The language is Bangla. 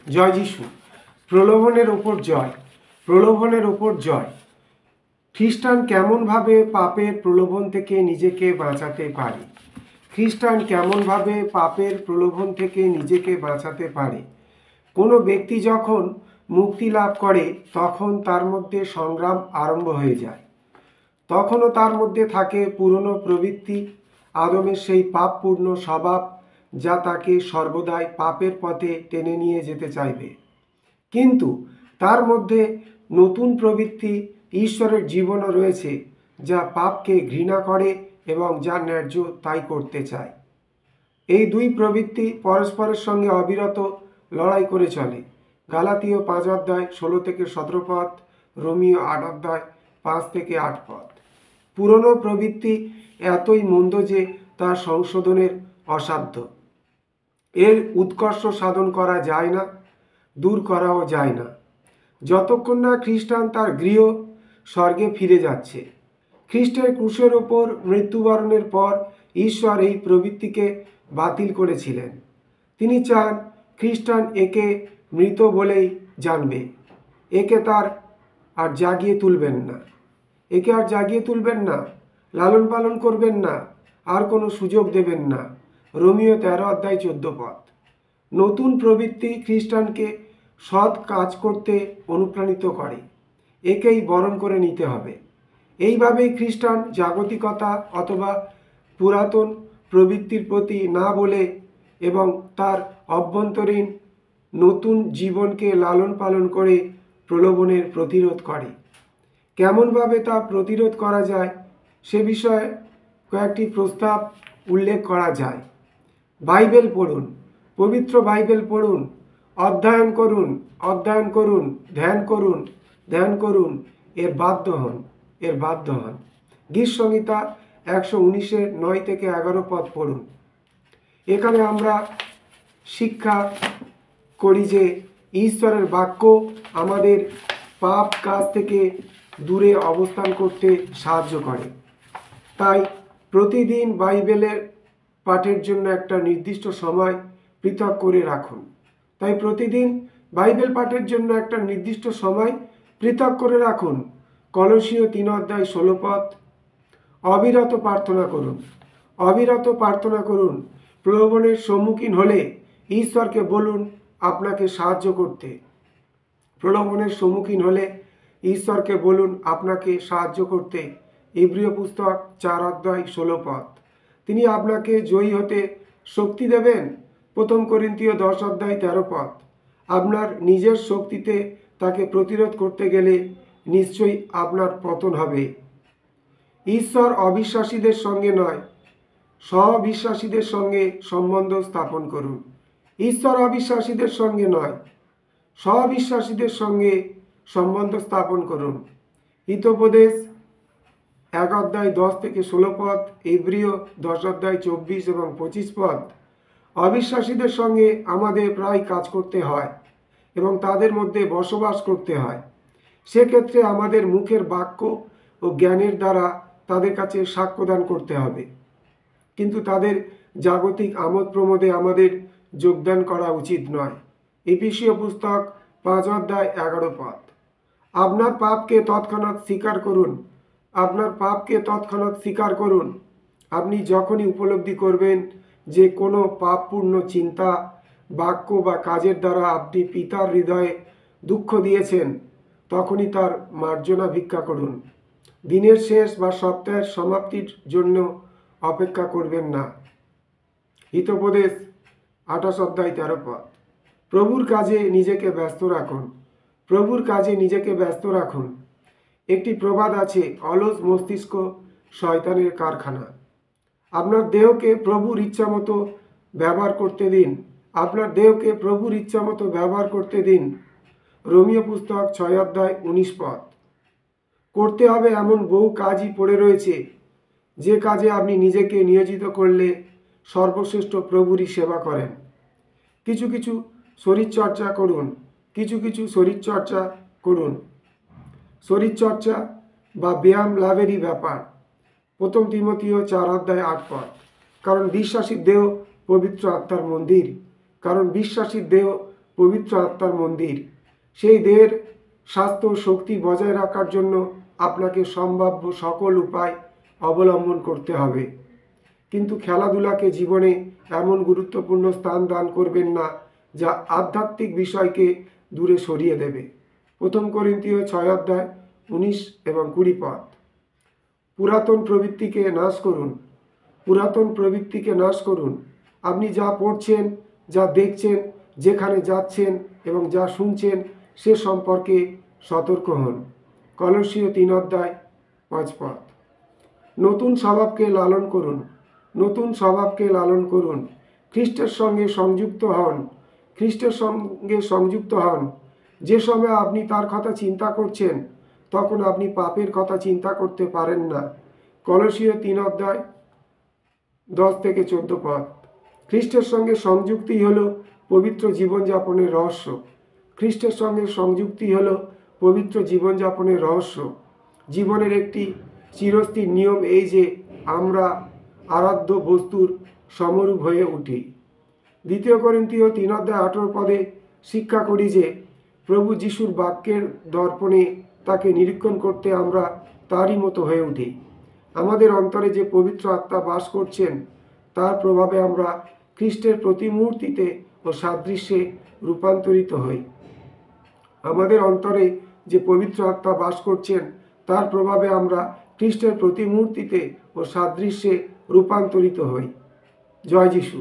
জয় যিশু। প্রলোভনের ওপর জয়। প্রলোভনের ওপর জয়। খ্রিস্টান কেমনভাবে পাপের প্রলোভন থেকে নিজেকে বাঁচাতে পারে? খ্রিস্টান কেমনভাবে পাপের প্রলোভন থেকে নিজেকে বাঁচাতে পারে? কোনো ব্যক্তি যখন মুক্তি লাভ করে তখন তার মধ্যে সংগ্রাম আরম্ভ হয়ে যায়। তখনও তার মধ্যে থাকে পুরনো প্রবৃত্তি, আদমের সেই পাপপূর্ণ স্বভাব, যা তাকে সর্বদাই পাপের পথে টেনে নিয়ে যেতে চাইবে। কিন্তু তার মধ্যে নতুন প্রবৃত্তি, ঈশ্বরের জীবনও রয়েছে, যা পাপকে ঘৃণা করে এবং যা ন্যায্য তাই করতে চায়। এই দুই প্রবৃত্তি পরস্পরের সঙ্গে অবিরত লড়াই করে চলে। গালাতীয় 5:16-17 পদ, রোমীয় 8:5-8 পদ। পুরনো প্রবৃত্তি এতই মন্দ যে তা সংশোধনের অসাধ্য। এর উৎকর্ষ সাধন করা যায় না, দূর করাও যায় না, যতক্ষণ না খ্রিস্টান তার গৃহ স্বর্গে ফিরে যাচ্ছে। খ্রিস্টের ক্রুশের ওপর মৃত্যুবরণের পর ঈশ্বর এই প্রবৃত্তিকে বাতিল করেছিলেন। তিনি চান খ্রিস্টান একে মৃত বলেই জানবে। একে তার আর জাগিয়ে তুলবেন না। একে আর জাগিয়ে তুলবেন না, লালন পালন করবেন না, আর কোনো সুযোগ দেবেন না। রোমীয় 13:14 পদ। নতুন প্রবৃত্তি খ্রিস্টানকে সৎ কাজ করতে অনুপ্রাণিত করে। একেই বরণ করে নিতে হবে। এইভাবেই খ্রিস্টান জাগতিকতা অথবা পুরাতন প্রবৃত্তির প্রতি না বলে এবং তার অভ্যন্তরীণ নতুন জীবনকে লালন পালন করে প্রলোভনের প্রতিরোধ করে। কেমনভাবে তা প্রতিরোধ করা যায় সে বিষয়ে কয়েকটি প্রস্তাব উল্লেখ করা যায়। বাইবেল পড়ুন, পবিত্র বাইবেল পড়ুন, অধ্যয়ন করুন, অধ্যয়ন করুন, ধ্যান করুন, ধ্যান করুন, এর বাধ্য হন। গীত সংহিতা 119-9-11 পদ পড়ুন। এখানে আমরা শিক্ষা করি যে ঈশ্বরের বাক্য আমাদের পাপ কাজ থেকে দূরে অবস্থান করতে সাহায্য করে। তাই প্রতিদিন বাইবেলের পাঠের জন্য একটা নির্দিষ্ট সময় পৃথক করে রাখুন। কলসীয় 3:16 পদ। অবিরত প্রার্থনা করুন। প্রলোভনের সম্মুখীন হলে ঈশ্বরকে বলুন আপনাকে সাহায্য করতে। ইব্রিয় পুস্তক 4:16 পদ। তিনি আপনাকে জয়ী হতে শক্তি দেবেন। 1 করিন্থীয় 10:13 পদ। আপনার নিজের শক্তিতে তাকে প্রতিরোধ করতে গেলে নিশ্চয়ই আপনার পতন হবে। ঈশ্বর অবিশ্বাসীদের সঙ্গে নয়, সবিশ্বাসীদের সঙ্গে সম্বন্ধ স্থাপন করুন। ঈশ্বর অবিশ্বাসীদের সঙ্গে নয়, সবিশ্বাসীদের সঙ্গে সম্বন্ধ স্থাপন করুন। হিতোপদেশ 1:10-16 পদ, ইব্রিয় 10:24 এবং 25 পদ। অবিশ্বাসীদের সঙ্গে আমাদের প্রায় কাজ করতে হয় এবং তাদের মধ্যে বসবাস করতে হয়। সেক্ষেত্রে আমাদের মুখের বাক্য ও জ্ঞানের দ্বারা তাদের কাছে সাক্ষ্যদান করতে হবে, কিন্তু তাদের জাগতিক আমোদ প্রমোদে আমাদের যোগদান করা উচিত নয়। এফেসীয় পুস্তক 5:11 পদ। আপনার পাপকে তৎক্ষণাৎ স্বীকার করুন। আপনি যখনই উপলব্ধি করবেন যে কোনো পাপপূর্ণ চিন্তা, বাক্য বা কাজের দ্বারা আপনি পিতার হৃদয়ে দুঃখ দিয়েছেন, তখনই তার মার্জনা ভিক্ষা করুন। দিনের শেষ বা সপ্তাহের সমাপ্তির জন্য অপেক্ষা করবেন না। হিতোপদেশ 28:13 পদ। প্রভুর কাজে নিজেকে ব্যস্ত রাখুন। একটি প্রবাদ আছে, অলস মস্তিষ্ক শয়তানের কারখানা। আপনার দেহকে প্রভুর ইচ্ছামতো ব্যবহার করতে দিন। রোমীয় পুস্তক 6:19 পদ। করতে হবে এমন বহু কাজই পড়ে রয়েছে, যে কাজে আপনি নিজেকে নিয়োজিত করলে সর্বশ্রেষ্ঠ প্রভুরই সেবা করেন। কিছু শরীরচর্চা করুন। শরীরচর্চা বা ব্যায়াম লাভেরই ব্যাপার। 1 তিমথিও 4:8 পদ। কারণ বিশ্বাসীর দেহ পবিত্র আত্মার মন্দির। পবিত্র আত্মার মন্দির। সেই দেহের স্বাস্থ্য শক্তি বজায় রাখার জন্য আপনাকে সম্ভাব্য সকল উপায় অবলম্বন করতে হবে। কিন্তু খেলাধুলাকে জীবনে এমন গুরুত্বপূর্ণ স্থান দান করবেন না যা আধ্যাত্মিক বিষয়কে দূরে সরিয়ে দেবে। 1 করিন্থীয় 6:19 এবং 20 পদ। পুরাতন প্রবৃত্তিকে নাশ করুন। পুরাতন প্রবৃত্তিকে নাশ করুন। আপনি যা পড়ছেন, যা দেখছেন, যেখানে যাচ্ছেন এবং যা শুনছেন সে সম্পর্কে সতর্ক হন। কলসীয় 3:5 পদ। নতুন স্বভাবকে লালন করুন। নতুন স্বভাবকে লালন করুন। খ্রিস্টের সঙ্গে সংযুক্ত হন। খ্রিস্টের সঙ্গে সংযুক্ত হন। যে সময় আপনি তার কথা চিন্তা করছেন তখন আপনি পাপের কথা চিন্তা করতে পারেন না। কলসীয় 3:10-14 পদ। খ্রিস্টের সঙ্গে সংযুক্তি হল পবিত্র জীবনযাপনের রহস্য। খ্রিস্টের সঙ্গে সংযুক্তি হল পবিত্র জীবনযাপনের রহস্য। জীবনের একটি চিরস্থির নিয়ম এই যে আমরা আরাধ্য বস্তুর সমরূপ হয়ে উঠি। 2 করিন্থীয় 3:18 পদে শিক্ষা করি যে প্রভু যিশুর বাক্যের দর্পণে তাকে নিরীক্ষণ করতে আমরা তারই মতো হয়ে উঠি। আমাদের অন্তরে যে পবিত্র আত্মা বাস করছেন তার প্রভাবে আমরা খ্রিস্টের প্রতিমূর্তিতে ও সাদৃশ্যে রূপান্তরিত হই। আমাদের অন্তরে যে পবিত্র আত্মা বাস করছেন তার প্রভাবে আমরা খ্রিস্টের প্রতিমূর্তিতে ও সাদৃশ্যে রূপান্তরিত হই। জয় যিশু।